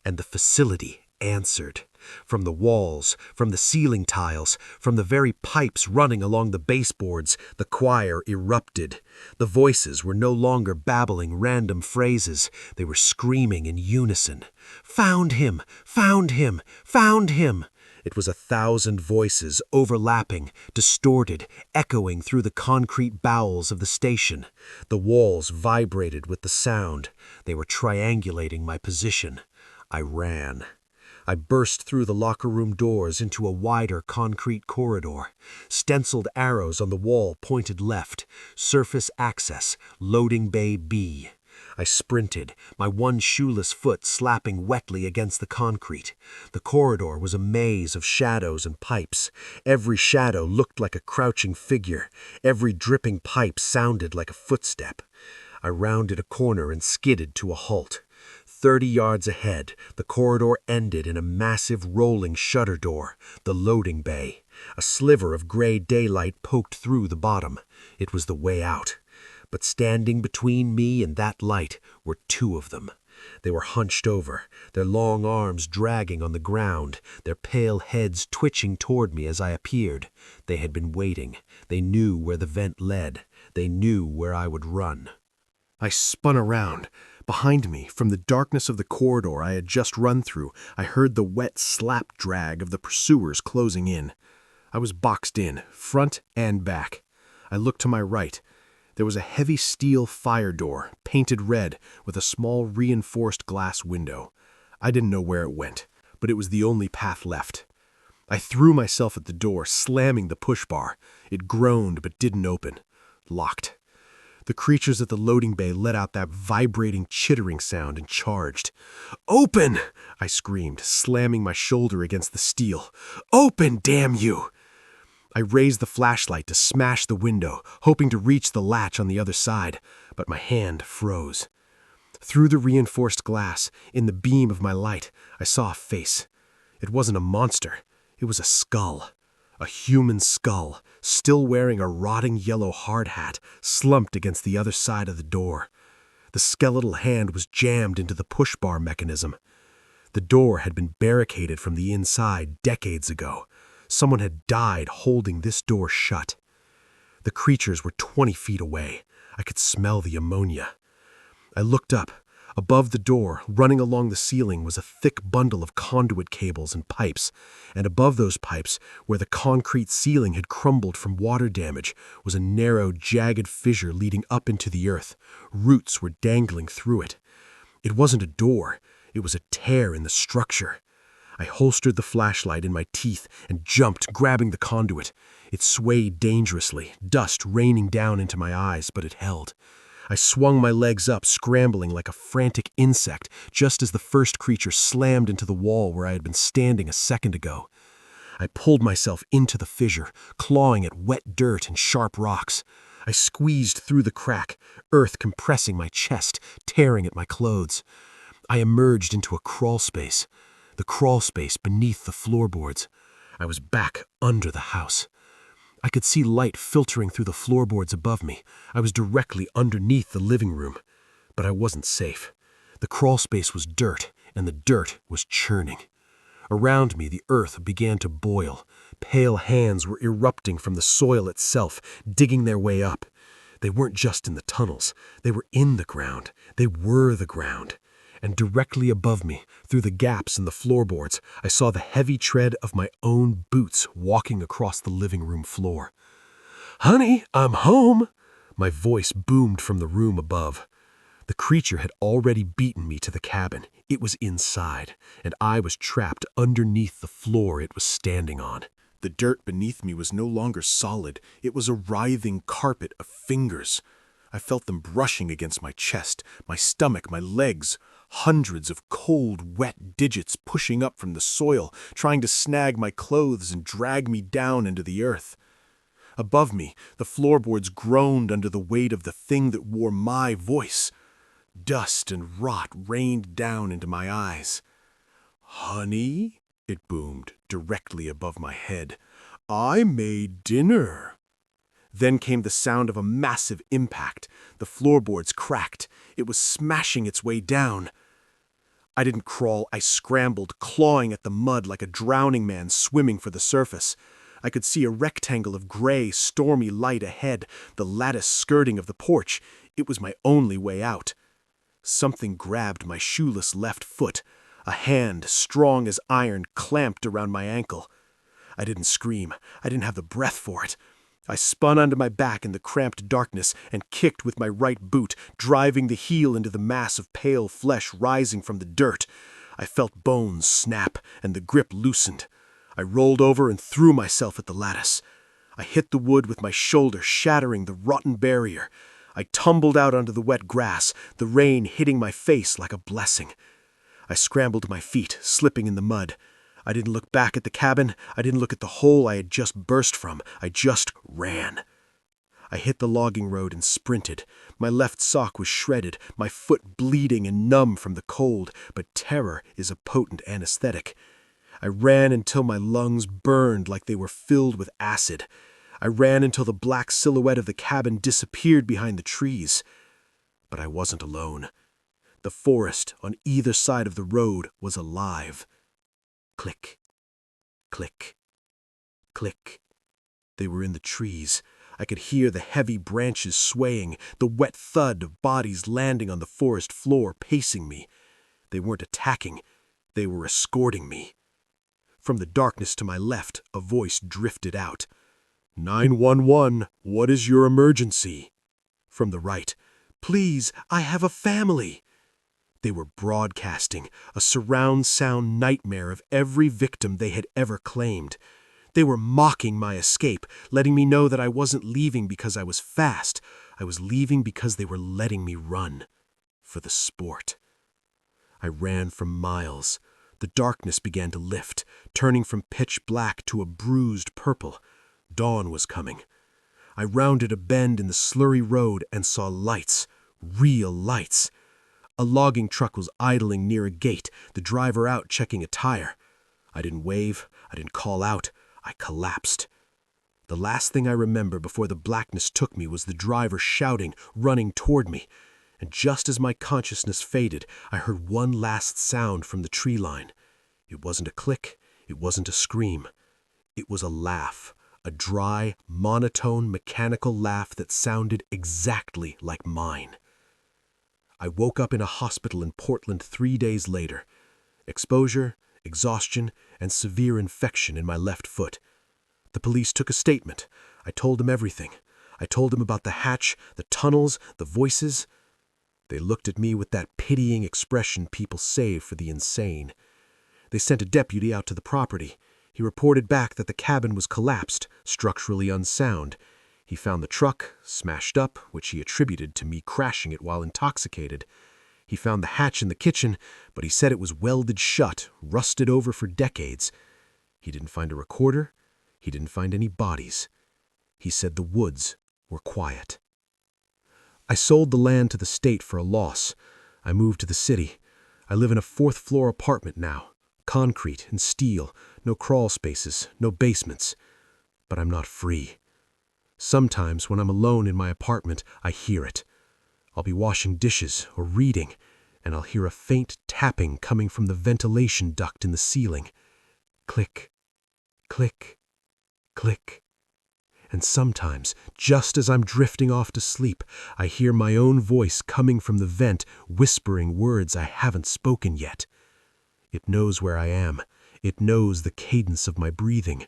and the facility answered. From the walls, from the ceiling tiles, from the very pipes running along the baseboards, the choir erupted. The voices were no longer babbling random phrases. They were screaming in unison. "Found him! Found him! Found him!" It was 1,000 voices overlapping, distorted, echoing through the concrete bowels of the station. The walls vibrated with the sound. They were triangulating my position. I ran. I burst through the locker room doors into a wider concrete corridor. Stenciled arrows on the wall pointed left. Surface access, loading bay B. I sprinted, my one shoeless foot slapping wetly against the concrete. The corridor was a maze of shadows and pipes. Every shadow looked like a crouching figure. Every dripping pipe sounded like a footstep. I rounded a corner and skidded to a halt. 30 yards ahead, the corridor ended in a massive rolling shutter door, the loading bay. A sliver of gray daylight poked through the bottom. It was the way out. But standing between me and that light were 2 of them. They were hunched over, their long arms dragging on the ground, their pale heads twitching toward me as I appeared. They had been waiting. They knew where the vent led. They knew where I would run. I spun around. Behind me, from the darkness of the corridor I had just run through, I heard the wet slap drag of the pursuers closing in. I was boxed in, front and back. I looked to my right. There was a heavy steel fire door, painted red, with a small reinforced glass window. I didn't know where it went, but it was the only path left. I threw myself at the door, slamming the push bar. It groaned but didn't open. Locked. The creatures at the loading bay let out that vibrating, chittering sound and charged. "Open!" I screamed, slamming my shoulder against the steel. "Open, damn you!" I raised the flashlight to smash the window, hoping to reach the latch on the other side, but my hand froze. Through the reinforced glass, in the beam of my light, I saw a face. It wasn't a monster. It was a skull. A human skull, still wearing a rotting yellow hard hat, slumped against the other side of the door. The skeletal hand was jammed into the push-bar mechanism. The door had been barricaded from the inside decades ago. Someone had died holding this door shut. The creatures were 20 feet away. I could smell the ammonia. I looked up. Above the door, running along the ceiling, was a thick bundle of conduit cables and pipes, and above those pipes, where the concrete ceiling had crumbled from water damage, was a narrow, jagged fissure leading up into the earth. Roots were dangling through it. It wasn't a door. It was a tear in the structure. I holstered the flashlight in my teeth and jumped, grabbing the conduit. It swayed dangerously, dust raining down into my eyes, but it held. I swung my legs up, scrambling like a frantic insect, just as the first creature slammed into the wall where I had been standing a second ago. I pulled myself into the fissure, clawing at wet dirt and sharp rocks. I squeezed through the crack, earth compressing my chest, tearing at my clothes. I emerged into a crawl space, the crawl space beneath the floorboards. I was back under the house. I could see light filtering through the floorboards above me. I was directly underneath the living room. But I wasn't safe. The crawl space was dirt, and the dirt was churning. Around me, the earth began to boil. Pale hands were erupting from the soil itself, digging their way up. They weren't just in the tunnels. They were in the ground. They were the ground. And directly above me, through the gaps in the floorboards, I saw the heavy tread of my own boots walking across the living room floor. "Honey, I'm home!" My voice boomed from the room above. The creature had already beaten me to the cabin. It was inside, and I was trapped underneath the floor it was standing on. The dirt beneath me was no longer solid. It was a writhing carpet of fingers. I felt them brushing against my chest, my stomach, my legs. Hundreds of cold, wet digits pushing up from the soil, trying to snag my clothes and drag me down into the earth. Above me, the floorboards groaned under the weight of the thing that wore my voice. Dust and rot rained down into my eyes. "Honey," it boomed directly above my head, "I made dinner." Then came the sound of a massive impact. The floorboards cracked. It was smashing its way down. I didn't crawl, I scrambled, clawing at the mud like a drowning man swimming for the surface. I could see a rectangle of gray, stormy light ahead, the lattice skirting of the porch. It was my only way out. Something grabbed my shoeless left foot. A hand, strong as iron, clamped around my ankle. I didn't scream. I didn't have the breath for it. I spun onto my back in the cramped darkness and kicked with my right boot, driving the heel into the mass of pale flesh rising from the dirt. I felt bones snap and the grip loosened. I rolled over and threw myself at the lattice. I hit the wood with my shoulder, shattering the rotten barrier. I tumbled out onto the wet grass, the rain hitting my face like a blessing. I scrambled to my feet, slipping in the mud. I didn't look back at the cabin. I didn't look at the hole I had just burst from. I just ran. I hit the logging road and sprinted. My left sock was shredded, my foot bleeding and numb from the cold, but terror is a potent anesthetic. I ran until my lungs burned like they were filled with acid. I ran until the black silhouette of the cabin disappeared behind the trees. But I wasn't alone. The forest on either side of the road was alive. Click, click, click. They were in the trees. I could hear the heavy branches swaying, the wet thud of bodies landing on the forest floor, pacing me. They weren't attacking. They were escorting me. From the darkness to my left, a voice drifted out. 911, what is your emergency? From the right, please, I have a family. They were broadcasting, a surround sound nightmare of every victim they had ever claimed. They were mocking my escape, letting me know that I wasn't leaving because I was fast. I was leaving because they were letting me run. For the sport. I ran for miles. The darkness began to lift, turning from pitch black to a bruised purple. Dawn was coming. I rounded a bend in the slurry road and saw lights. Real lights. A logging truck was idling near a gate, the driver out checking a tire. I didn't wave. I didn't call out. I collapsed. The last thing I remember before the blackness took me was the driver shouting, running toward me. And just as my consciousness faded, I heard one last sound from the tree line. It wasn't a click. It wasn't a scream. It was a laugh, a dry, monotone, mechanical laugh that sounded exactly like mine. I woke up in a hospital in Portland 3 days later. Exposure, exhaustion, and severe infection in my left foot. The police took a statement. I told them everything. I told them about the hatch, the tunnels, the voices. They looked at me with that pitying expression people save for the insane. They sent a deputy out to the property. He reported back that the cabin was collapsed, structurally unsound. He found the truck, smashed up, which he attributed to me crashing it while intoxicated. He found the hatch in the kitchen, but he said it was welded shut, rusted over for decades. He didn't find a recorder. He didn't find any bodies. He said the woods were quiet. I sold the land to the state for a loss. I moved to the city. I live in a 4th-floor apartment now. Concrete and steel, no crawl spaces, no basements. But I'm not free. Sometimes when I'm alone in my apartment, I hear it. I'll be washing dishes or reading, and I'll hear a faint tapping coming from the ventilation duct in the ceiling. Click, click, click. And sometimes, just as I'm drifting off to sleep, I hear my own voice coming from the vent, whispering words I haven't spoken yet. It knows where I am. It knows the cadence of my breathing.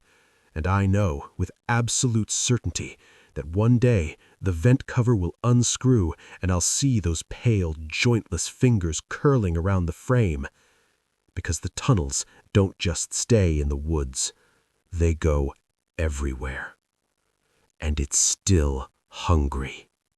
And I know, with absolute certainty, that one day the vent cover will unscrew and I'll see those pale, jointless fingers curling around the frame. Because the tunnels don't just stay in the woods. They go everywhere. And it's still hungry.